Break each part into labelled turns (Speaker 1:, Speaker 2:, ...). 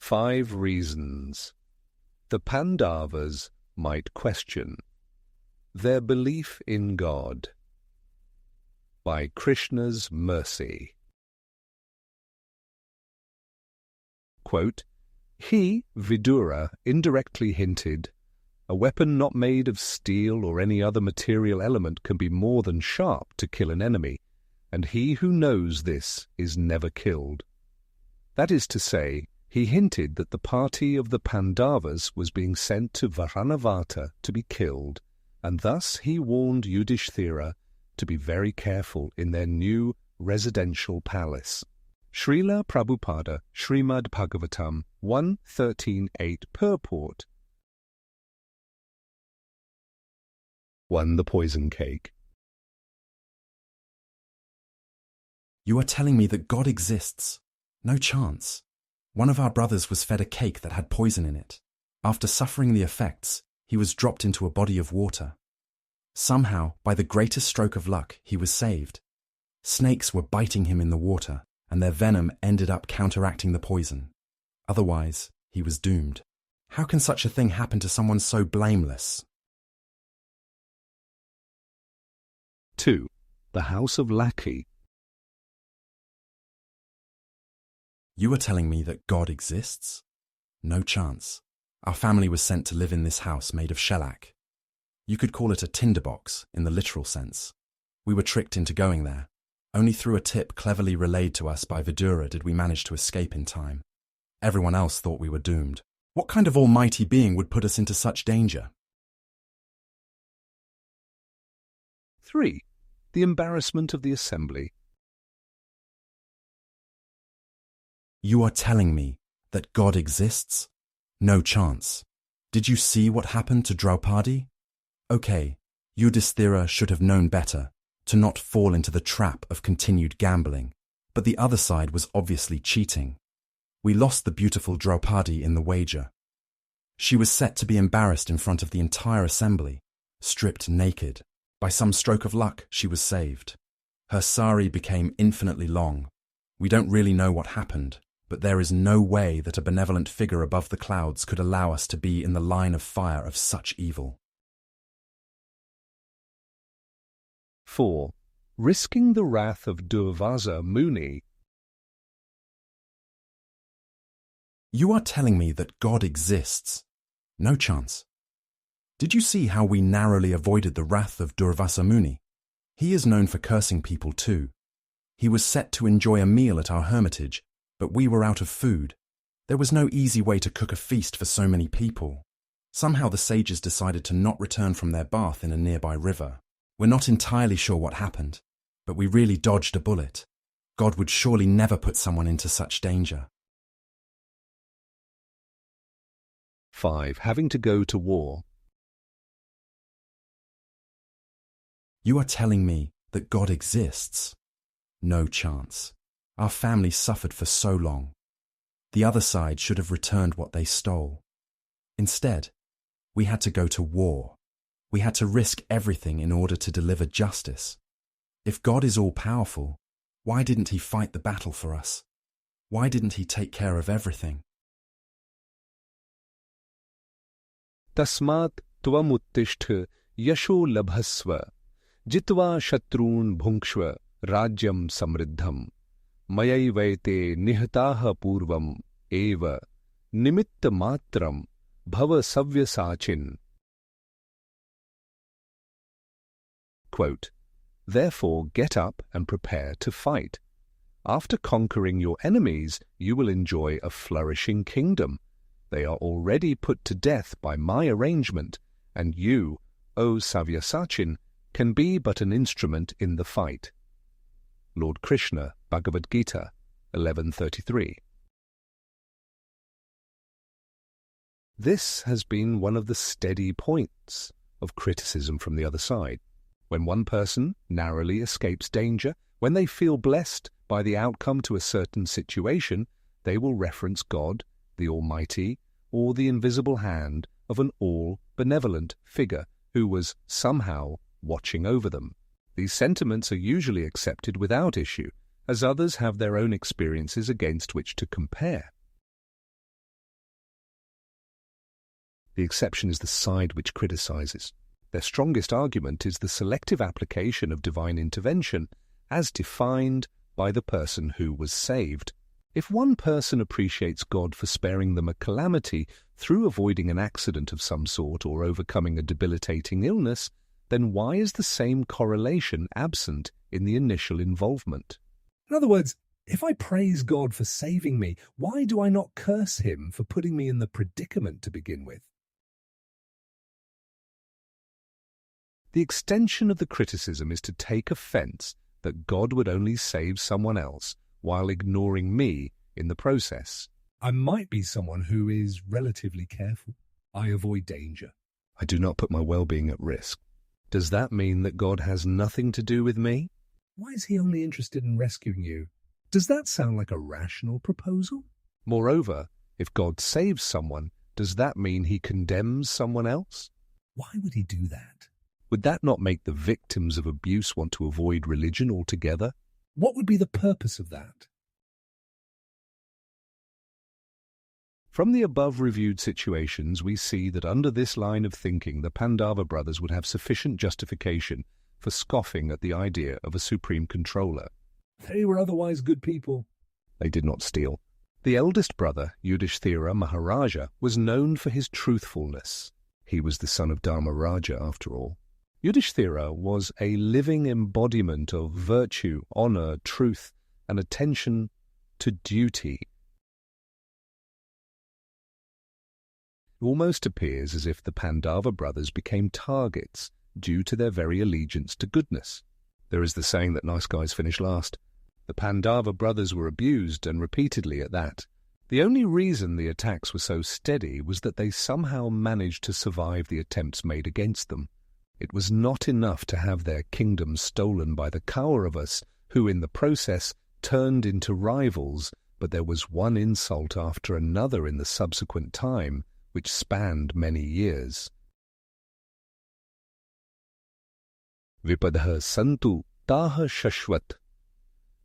Speaker 1: 5 reasons the Pandavas might question their belief in God. By Krishna's mercy. Quote, he, Vidura, indirectly hinted, a weapon not made of steel or any other material element can be more than sharp to kill an enemy, and he who knows this is never killed. That is to say, he hinted that the party of the Pandavas was being sent to Varanavata to be killed, and thus he warned Yudhishthira to be very careful in their new residential palace. Shrila Prabhupada, Shrimad Bhagavatam 1.13.8 Purport. 1. The poison cake.
Speaker 2: You are telling me that God exists? No chance. One of our brothers was fed a cake that had poison in it. After suffering the effects, he was dropped into a body of water. Somehow, by the greatest stroke of luck, he was saved. Snakes were biting him in the water, and their venom ended up counteracting the poison. Otherwise, he was doomed. How can such a thing happen to someone so blameless?
Speaker 1: 2. The House of Lackey.
Speaker 2: You are telling me that God exists? No chance. Our family was sent to live in this house made of shellac. You could call it a tinderbox in the literal sense. We were tricked into going there. Only through a tip cleverly relayed to us by Vidura did we manage to escape in time. Everyone else thought we were doomed. What kind of almighty being would put us into such danger?
Speaker 1: 3. The embarrassment of the assembly.
Speaker 2: You are telling me that God exists? No chance. Did you see what happened to Draupadi? Okay, Yudhishthira should have known better, to not fall into the trap of continued gambling, but the other side was obviously cheating. We lost the beautiful Draupadi in the wager. She was set to be embarrassed in front of the entire assembly, stripped naked. By some stroke of luck, she was saved. Her sari became infinitely long. We don't really know what happened, but there is no way that a benevolent figure above the clouds could allow us to be in the line of fire of such evil.
Speaker 1: 4. Risking the wrath of Durvasa Muni.
Speaker 2: You are telling me that God exists? No chance. Did you see how we narrowly avoided the wrath of Durvasa Muni? He is known for cursing people too. He was set to enjoy a meal at our hermitage, but we were out of food. There was no easy way to cook a feast for so many people. Somehow the sages decided to not return from their bath in a nearby river. We're not entirely sure what happened, but we really dodged a bullet. God would surely never put someone into such danger.
Speaker 1: 5. Having to go to war.
Speaker 2: You are telling me that God exists? No chance. Our family suffered for so long. The other side should have returned what they stole. Instead, we had to go to war. We had to risk everything in order to deliver justice. If God is all-powerful, why didn't he fight the battle for us? Why didn't he take care of everything?
Speaker 1: Tasmat tvamuttishth yasho labhasva jitva shatrun bhunkshva rajyam samriddham mayaivaite nihataha purvam eva nimitta matram bhava savyasachin. Quote, therefore get up and prepare to fight. After conquering your enemies, you will enjoy a flourishing kingdom. They are already put to death by my arrangement, and you, O Savyasachin, can be but an instrument in the fight. Lord Krishna, Bhagavad-gita 11.33. This has been one of the steady points of criticism from the other side. When one person narrowly escapes danger, when they feel blessed by the outcome to a certain situation, they will reference God, the Almighty, or the invisible hand of an all-benevolent figure who was somehow watching over them. These sentiments are usually accepted without issue, as others have their own experiences against which to compare. The exception is the side which criticizes. Their strongest argument is the selective application of divine intervention as defined by the person who was saved. If one person appreciates God for sparing them a calamity through avoiding an accident of some sort or overcoming a debilitating illness, then why is the same correlation absent in the initial involvement?
Speaker 3: In other words, if I praise God for saving me, why do I not curse him for putting me in the predicament to begin with?
Speaker 1: The extension of the criticism is to take offense that God would only save someone else while ignoring me in the process.
Speaker 3: I might be someone who is relatively careful. I avoid danger.
Speaker 1: I do not put my well-being at risk. Does that mean that God has nothing to do with me?
Speaker 3: Why is he only interested in rescuing you? Does that sound like a rational proposal?
Speaker 1: Moreover, if God saves someone, does that mean he condemns someone else?
Speaker 3: Why would he do that?
Speaker 1: Would that not make the victims of abuse want to avoid religion altogether?
Speaker 3: What would be the purpose of that?
Speaker 1: From the above-reviewed situations, we see that under this line of thinking, the Pandava brothers would have sufficient justification for scoffing at the idea of a supreme controller.
Speaker 3: They were otherwise good people.
Speaker 1: They did not steal. The eldest brother, Yudhishthira Maharaja, was known for his truthfulness. He was the son of Dharmaraja, after all. Yudhishthira was a living embodiment of virtue, honor, truth, and attention to duty. It almost appears as if the Pandava brothers became targets due to their very allegiance to goodness. There is the saying that nice guys finish last. The Pandava brothers were abused, and repeatedly at that. The only reason the attacks were so steady was that they somehow managed to survive the attempts made against them. It was not enough to have their kingdom stolen by the Kauravas, who in the process turned into rivals, but there was one insult after another in the subsequent time, which spanned many years. Vipadha santu taha shashvat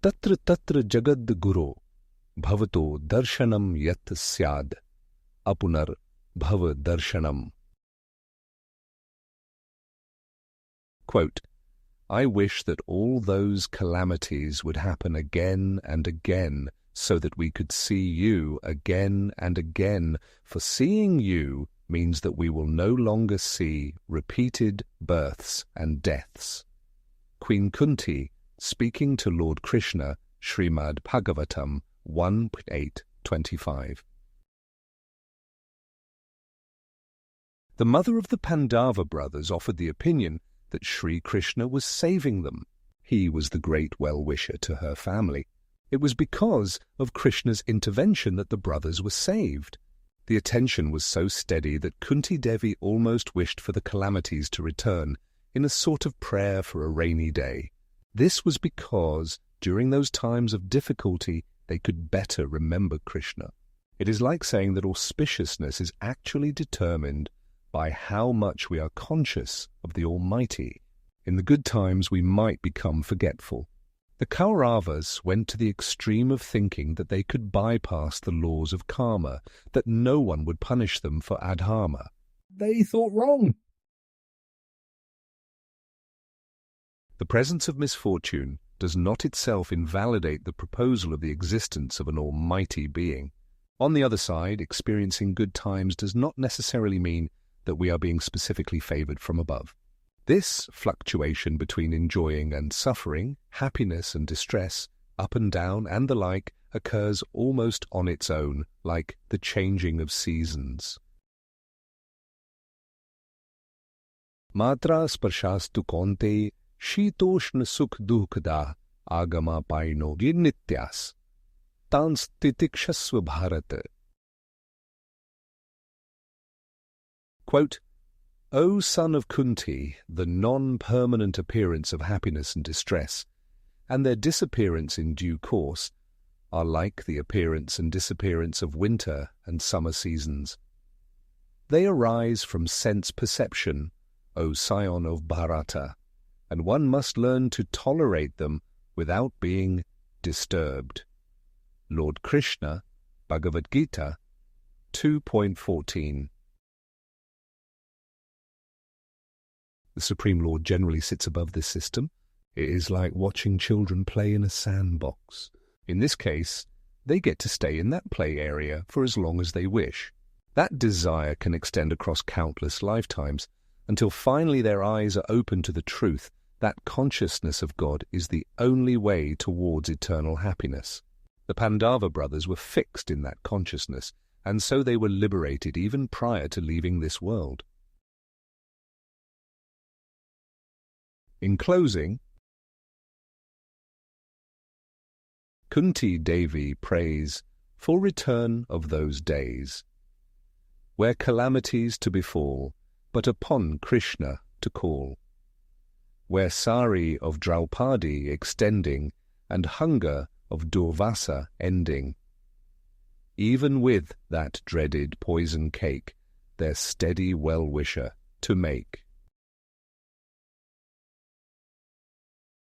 Speaker 1: tatra tatra jagad guru bhavato darshanam yat syad apunar bhava darshanam. Quote, I wish that all those calamities would happen again and again, so that we could see you again and again, for seeing you means that we will no longer see repeated births and deaths. Queen Kunti, speaking to Lord Krishna, Shrimad Bhagavatam 1.8.25. The mother of the Pandava brothers offered the opinion that Sri Krishna was saving them. He was the great well-wisher to her family. It was because of Krishna's intervention that the brothers were saved. The attention was so steady that Kunti Devi almost wished for the calamities to return in a sort of prayer for a rainy day. This was because, during those times of difficulty, they could better remember Krishna. It is like saying that auspiciousness is actually determined by how much we are conscious of the Almighty. In the good times we might become forgetful. The Kauravas went to the extreme of thinking that they could bypass the laws of karma, that no one would punish them for adharma.
Speaker 3: They thought wrong.
Speaker 1: The presence of misfortune does not itself invalidate the proposal of the existence of an almighty being. On the other side, experiencing good times does not necessarily mean that we are being specifically favored from above. This fluctuation between enjoying and suffering, happiness and distress, up and down and the like, occurs almost on its own, like the changing of seasons. Matra sparshastu konte shitoshna sukh dukkha agama paino nityas tans titikshasva bharata. Quote, O son of Kunti, the non-permanent appearance of happiness and distress, and their disappearance in due course, are like the appearance and disappearance of winter and summer seasons. They arise from sense perception, O scion of Bharata, and one must learn to tolerate them without being disturbed. Lord Krishna, Bhagavad-gita 2.14. The Supreme Lord generally sits above this system. It is like watching children play in a sandbox. In this case, they get to stay in that play area for as long as they wish. That desire can extend across countless lifetimes, until finally their eyes are open to the truth that consciousness of God is the only way towards eternal happiness. The Pandava brothers were fixed in that consciousness, and so they were liberated even prior to leaving this world. In closing, Kunti Devi prays for return of those days, where calamities to befall, but upon Krishna to call, where sari of Draupadi extending, and hunger of Durvasa ending, even with that dreaded poison cake, their steady well-wisher to make.